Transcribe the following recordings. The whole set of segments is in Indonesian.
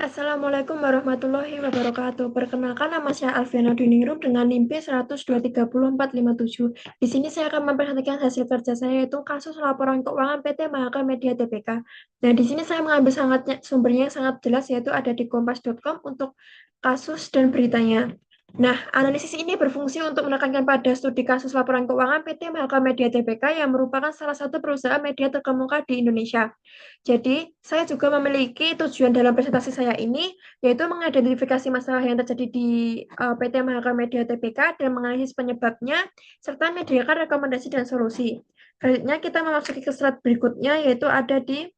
Assalamualaikum warahmatullahi wabarakatuh. Perkenalkan, nama saya Alfiana Dunirum dengan NIM P1023047. Di sini saya akan memperhatikan hasil kerja saya, yaitu kasus laporan keuangan PT Mahaka Media Tbk. Nah, di sini saya mengambil sumbernya yang sangat jelas, yaitu ada di kompas.com untuk kasus dan beritanya. Nah, analisis ini berfungsi untuk menekankan pada studi kasus laporan keuangan PT Mahaka Media Tbk yang merupakan salah satu perusahaan media terkemuka di Indonesia. Jadi, saya juga memiliki tujuan dalam presentasi saya ini, yaitu mengidentifikasi masalah yang terjadi di PT Mahaka Media Tbk dan menganalisis penyebabnya, serta menyediakan rekomendasi dan solusi. Selanjutnya kita memasuki ke slide berikutnya, yaitu ada di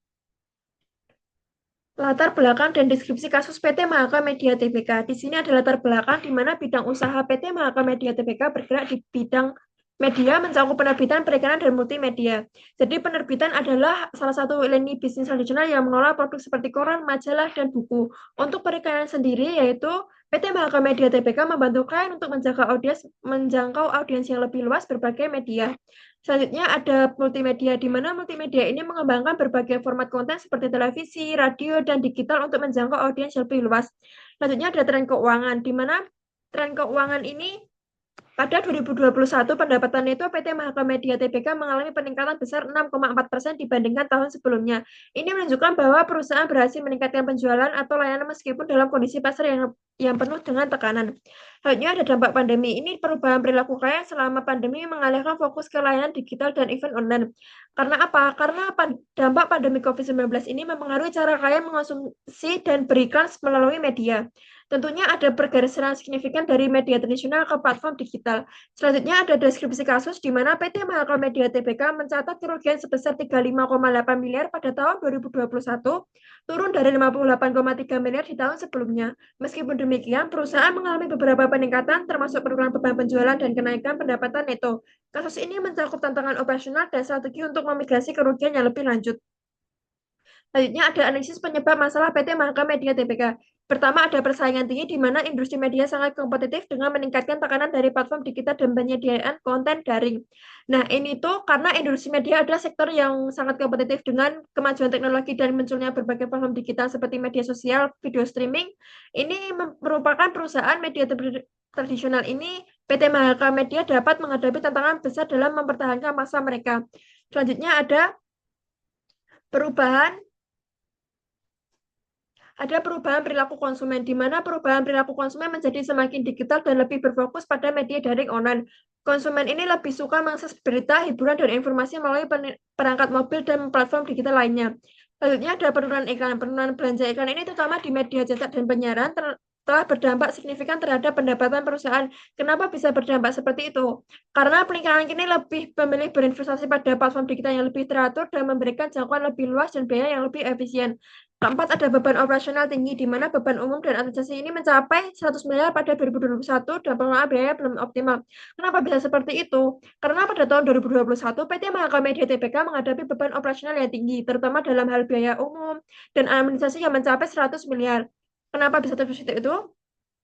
latar belakang dan deskripsi kasus PT Mahaka Media Tbk. Di sini ada latar belakang di mana bidang usaha PT Mahaka Media Tbk bergerak di bidang media mencakup penerbitan, perikanan, dan multimedia. Jadi penerbitan adalah salah satu lini bisnis tradisional yang mengelola produk seperti koran, majalah, dan buku. Untuk perikanan sendiri yaitu PT Mahaka Media Tbk membantu klien untuk menjangkau audiens yang lebih luas berbagai media. Selanjutnya ada multimedia, di mana multimedia ini mengembangkan berbagai format konten seperti televisi, radio, dan digital untuk menjangkau audiens yang lebih luas. Selanjutnya ada tren keuangan, di mana tren keuangan ini pada 2021 pendapatan neto PT Mahaka Media Tbk mengalami peningkatan besar 6,4% dibandingkan tahun sebelumnya. Ini menunjukkan bahwa perusahaan berhasil meningkatkan penjualan atau layanan meskipun dalam kondisi pasar yang penuh dengan tekanan. Selanjutnya ada dampak pandemi. Ini perubahan perilaku klien selama pandemi mengalihkan fokus ke layanan digital dan event online. Karena apa? Karena dampak pandemi COVID-19 ini mempengaruhi cara klien mengonsumsi dan beriklan melalui media. Tentunya ada pergeseran signifikan dari media tradisional ke platform digital. Selanjutnya ada deskripsi kasus di mana PT Mahaka Media Tbk mencatat kerugian sebesar 35,8 miliar pada tahun 2021, turun dari 58,3 miliar di tahun sebelumnya. Meskipun demikian, perusahaan mengalami beberapa peningkatan termasuk penurunan beban penjualan dan kenaikan pendapatan neto. Kasus ini mencakup tantangan operasional dan strategi untuk memigrasi kerugian yang lebih lanjut. Selanjutnya ada analisis penyebab masalah PT Mahaka Media Tbk. Pertama, ada persaingan tinggi di mana industri media sangat kompetitif dengan meningkatkan tekanan dari platform digital dan penyediaan konten daring. Nah, ini tuh karena industri media adalah sektor yang sangat kompetitif dengan kemajuan teknologi dan munculnya berbagai platform digital seperti media sosial, video streaming. Ini merupakan perusahaan media tradisional ini, PT Mahaka Media dapat menghadapi tantangan besar dalam mempertahankan masa mereka. Selanjutnya perubahan ada perubahan perilaku konsumen, di mana perubahan perilaku konsumen menjadi semakin digital dan lebih berfokus pada media daring online. Konsumen ini lebih suka mengakses berita, hiburan, dan informasi melalui perangkat mobil dan platform digital lainnya. Selanjutnya ada penurunan iklan. Penurunan belanja iklan ini terutama di media cetak dan penyiaran telah berdampak signifikan terhadap pendapatan perusahaan. Kenapa bisa berdampak seperti itu? Karena peningkatan ini lebih memilih berinvestasi pada platform digital yang lebih teratur dan memberikan jangkauan lebih luas dan biaya yang lebih efisien. Keempat, ada beban operasional tinggi, di mana beban umum dan administrasi ini mencapai 100 miliar pada 2021 dan pengelolaan biaya belum optimal. Kenapa bisa seperti itu? Karena pada tahun 2021, PT Mahaka Media Tbk menghadapi beban operasional yang tinggi, terutama dalam hal biaya umum dan administrasi yang mencapai 100 miliar. Kenapa bisa seperti itu?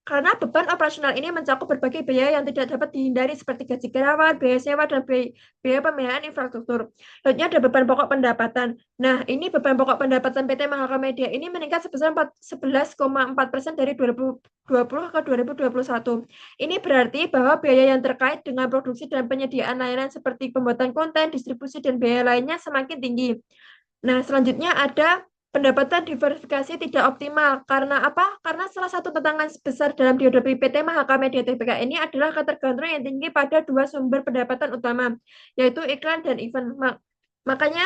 Karena beban operasional ini mencakup berbagai biaya yang tidak dapat dihindari seperti gaji karyawan, biaya sewa, dan biaya pemeliharaan infrastruktur. Selanjutnya ada beban pokok pendapatan. Nah, ini beban pokok pendapatan PT Mahaka Media ini meningkat sebesar 11,4% dari 2020 ke 2021. Ini berarti bahwa biaya yang terkait dengan produksi dan penyediaan layanan seperti pembuatan konten, distribusi, dan biaya lainnya semakin tinggi. Nah, selanjutnya ada pendapatan diversifikasi tidak optimal. Karena apa? Karena salah satu tantangan besar dalam dihadapi PT Mahaka Media Tbk ini adalah ketergantungan yang tinggi pada dua sumber pendapatan utama, yaitu iklan dan event. Makanya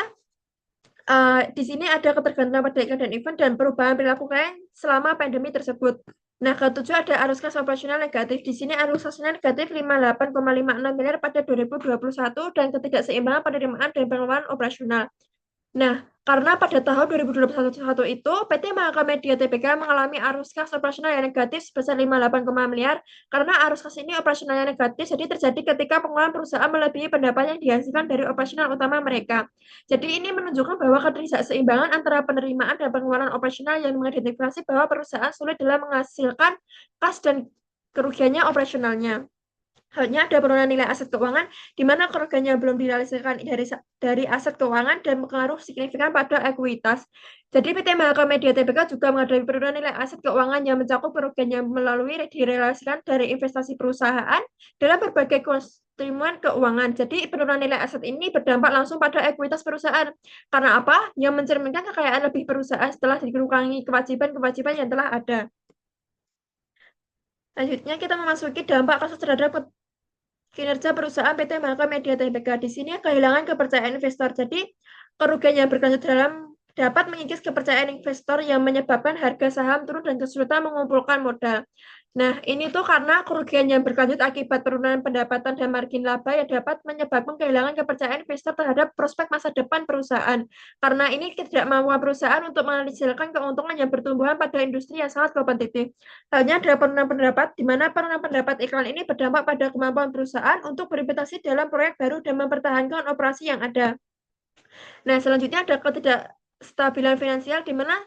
di sini ada ketergantungan pada iklan dan event dan perubahan perilaku klien selama pandemi tersebut. Nah, ketujuh ada arus kas operasional negatif. Di sini arus kasnya negatif 58,56 miliar pada 2021 dan ketidakseimbangan penerimaan dan pengeluaran operasional. Nah, karena pada tahun 2021 itu PT Mahaka Media Tbk mengalami arus kas operasional yang negatif sebesar 58, miliar. Karena arus kas ini operasionalnya negatif, jadi terjadi ketika pengelolaan perusahaan melebihi pendapatan yang dihasilkan dari operasional utama mereka. Jadi ini menunjukkan bahwa ketidakseimbangan antara penerimaan dan pengeluaran operasional yang mengidentifikasi bahwa perusahaan sulit dalam menghasilkan kas dan kerugiannya operasionalnya. Halnya ada penurunan nilai aset keuangan, di mana kerugiannya belum direalisasikan dari aset keuangan dan berpengaruh signifikan pada ekuitas. Jadi PT Mahaka Media Tbk juga menghadapi penurunan nilai aset keuangan yang mencakup kerugiannya melalui direalisasikan dari investasi perusahaan dalam berbagai konstrumen keuangan. Jadi penurunan nilai aset ini berdampak langsung pada ekuitas perusahaan. Karena apa? Yang mencerminkan kekayaan lebih perusahaan setelah dikurangi kewajiban-kewajiban yang telah ada. Selanjutnya kita memasuki dampak kasus terhadap kinerja perusahaan PT Mahaka Media Tbk. Di sini kehilangan kepercayaan investor. Jadi, kerugian yang berlanjut dalam dapat mengikis kepercayaan investor yang menyebabkan harga saham turun dan kesulitan mengumpulkan modal. Nah, ini tuh karena kerugian yang berlanjut akibat penurunan pendapatan dan margin laba yang dapat menyebabkan kehilangan kepercayaan investor terhadap prospek masa depan perusahaan. Karena ini tidak mampu perusahaan untuk menghasilkan keuntungan yang bertumbuhan pada industri yang sangat kompetitif. Halnya ada penurunan pendapat, di mana penurunan pendapat iklan ini berdampak pada kemampuan perusahaan untuk berinvestasi dalam proyek baru dan mempertahankan operasi yang ada. Nah, selanjutnya ada ketidakstabilan finansial, di mana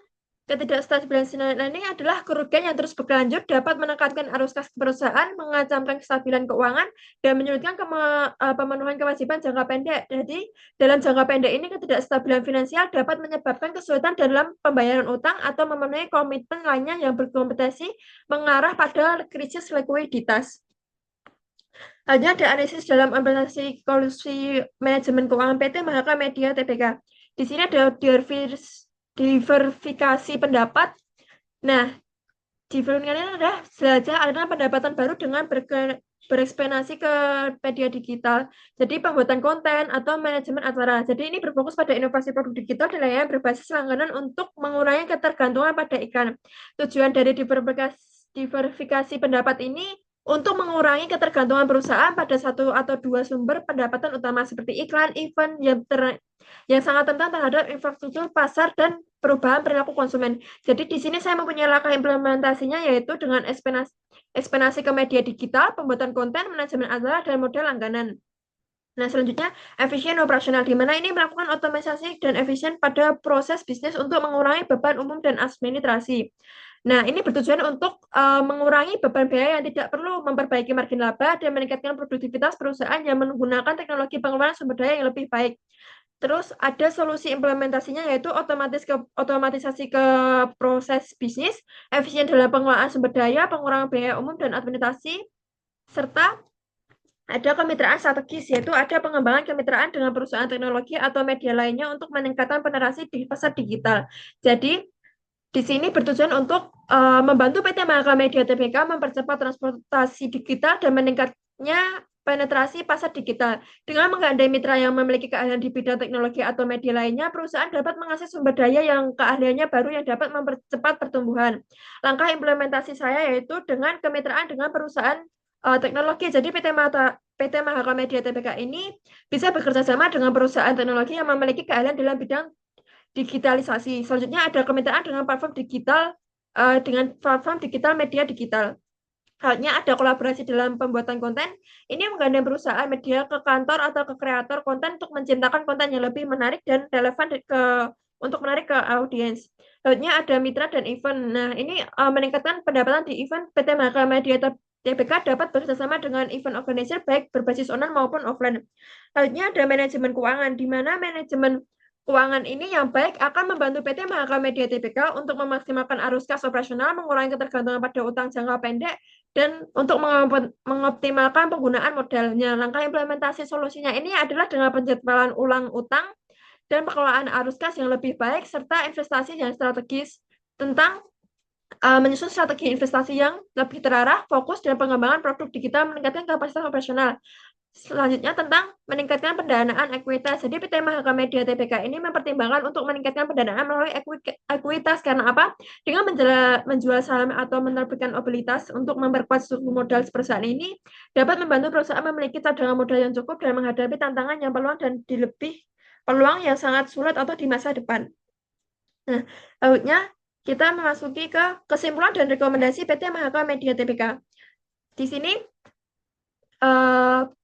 ketidakstabilan finansial ini adalah kerugian yang terus berlanjut dapat menekankan arus kas perusahaan, mengancamkan kestabilan keuangan, dan menyulitkan pemenuhan kewajiban jangka pendek. Jadi, dalam jangka pendek ini ketidakstabilan finansial dapat menyebabkan kesulitan dalam pembayaran utang atau memenuhi komitmen lainnya yang berkompetisi mengarah pada krisis likuiditas. Hanya ada analisis dalam implementasi kolusi manajemen keuangan PT Mahaka Media Tbk. Di sini ada diversifikasi pendapat. Nah, diversifikasi adalah belajar aliran pendapatan baru dengan berekspansi ke media digital. Jadi pembuatan konten atau manajemen acara. Jadi ini berfokus pada inovasi produk digital dan layanan berbasis langganan untuk mengurangi ketergantungan pada iklan. Tujuan dari diversifikasi pendapat ini untuk mengurangi ketergantungan perusahaan pada satu atau dua sumber pendapatan utama seperti iklan, event yang sangat rentan terhadap infrastruktur pasar dan perubahan perilaku konsumen. Jadi di sini saya mempunyai langkah implementasinya yaitu dengan ekspansi ke media digital, pembuatan konten, manajemen acara, dan model langganan. Nah, selanjutnya, efisien operasional, di mana ini melakukan otomatisasi dan efisien pada proses bisnis untuk mengurangi beban umum dan administrasi. Nah, ini bertujuan untuk mengurangi beban biaya yang tidak perlu, memperbaiki margin laba, dan meningkatkan produktivitas perusahaan yang menggunakan teknologi pengeluaran sumber daya yang lebih baik. Terus ada solusi implementasinya yaitu otomatisasi ke proses bisnis, efisien dalam pengelolaan sumber daya, pengurangan biaya umum dan administrasi, serta ada kemitraan strategis, yaitu ada pengembangan kemitraan dengan perusahaan teknologi atau media lainnya untuk meningkatkan penetrasi di pasar digital. Jadi, di sini bertujuan untuk membantu PT Mahaka Media Tbk mempercepat transportasi digital dan meningkatnya penetrasi pasar digital. Dengan menggandeng mitra yang memiliki keahlian di bidang teknologi atau media lainnya, perusahaan dapat mengakses sumber daya yang keahliannya baru yang dapat mempercepat pertumbuhan. Langkah implementasi saya yaitu dengan kemitraan dengan perusahaan teknologi. Jadi PT Mahaka Media Tbk ini bisa bekerja sama dengan perusahaan teknologi yang memiliki keahlian dalam bidang digitalisasi. Selanjutnya ada kemitraan dengan platform digital media digital. Halnya ada kolaborasi dalam pembuatan konten. Ini menggandeng perusahaan media ke kantor atau ke kreator konten untuk menciptakan konten yang lebih menarik dan relevan untuk menarik ke audiens. Selanjutnya ada mitra dan event. Nah, ini meningkatkan pendapatan di event. PT Mahaka Media Tbk dapat bekerjasama dengan event organizer baik berbasis online maupun offline. Selanjutnya ada manajemen keuangan, di mana manajemen keuangan ini yang baik akan membantu PT Mahaka Media Tbk untuk memaksimalkan arus kas operasional, mengurangi ketergantungan pada utang jangka pendek, dan untuk mengoptimalkan penggunaan modalnya. Langkah implementasi solusinya ini adalah dengan penjadwalan ulang utang dan pengelolaan arus kas yang lebih baik, serta investasi yang strategis tentang menyusun strategi investasi yang lebih terarah, fokus, dan pengembangan produk digital meningkatkan kapasitas operasional. Selanjutnya tentang meningkatkan pendanaan ekuitas. Jadi PT Mahaka Media Tbk ini mempertimbangkan untuk meningkatkan pendanaan melalui ekuitas karena apa? Dengan menjual saham atau menerbitkan obligasi untuk memperkuat suku modal perusahaan ini dapat membantu perusahaan memiliki cadangan modal yang cukup dan menghadapi tantangan yang peluang yang sangat sulit atau di masa depan. Nah, selanjutnya kita memasuki ke kesimpulan dan rekomendasi PT Mahaka Media Tbk. Di sini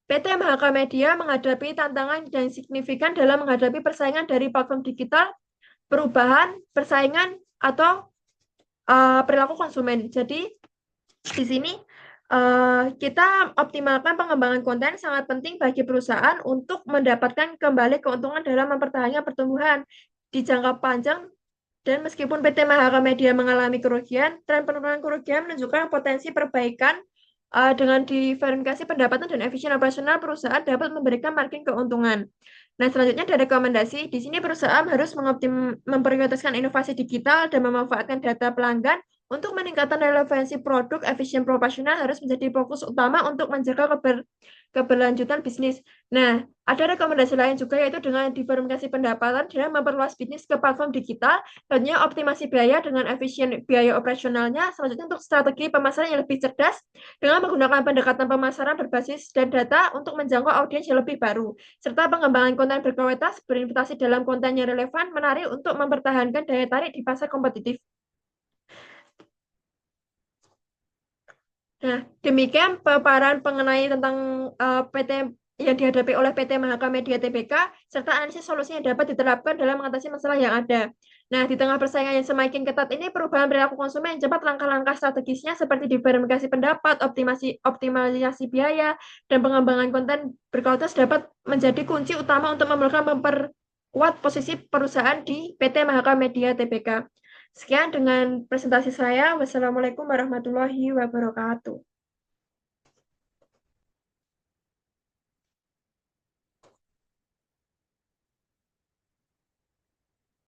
PT Mahaka Media menghadapi tantangan yang signifikan dalam menghadapi persaingan dari platform digital, perubahan, persaingan, atau perilaku konsumen. Jadi, di sini Kita optimalkan pengembangan konten sangat penting bagi perusahaan untuk mendapatkan kembali keuntungan dalam mempertahankan pertumbuhan di jangka panjang. Dan meskipun PT Mahaka Media mengalami kerugian, tren penurunan kerugian menunjukkan potensi perbaikan dengan diverifikasi pendapatan dan efisien operasional perusahaan dapat memberikan margin keuntungan. Nah, selanjutnya ada rekomendasi. Di sini perusahaan harus memprioritaskan inovasi digital dan memanfaatkan data pelanggan untuk meningkatkan relevansi produk. Efisien proporsional harus menjadi fokus utama untuk menjaga keberlanjutan bisnis. Nah, ada rekomendasi lain juga yaitu dengan diverifikasi pendapatan dan memperluas bisnis ke platform digital. Selanjutnya optimasi biaya dengan efisien biaya operasionalnya. Selanjutnya untuk strategi pemasaran yang lebih cerdas dengan menggunakan pendekatan pemasaran berbasis dan data untuk menjangkau audiens yang lebih baru, serta pengembangan konten berkualitas, berinvestasi dalam konten yang relevan, menarik untuk mempertahankan daya tarik di pasar kompetitif. Nah, demikian paparan mengenai tentang PT yang dihadapi oleh PT Mahaka Media Tbk, serta analisis solusi yang dapat diterapkan dalam mengatasi masalah yang ada. Nah, di tengah persaingan yang semakin ketat ini, perubahan perilaku konsumen cepat langkah-langkah strategisnya seperti diverifikasi pendapat, optimalisasi biaya, dan pengembangan konten berkualitas dapat menjadi kunci utama untuk memperkuat posisi perusahaan di PT Mahaka Media Tbk. Sekian dengan presentasi saya. Wassalamualaikum warahmatullahi wabarakatuh.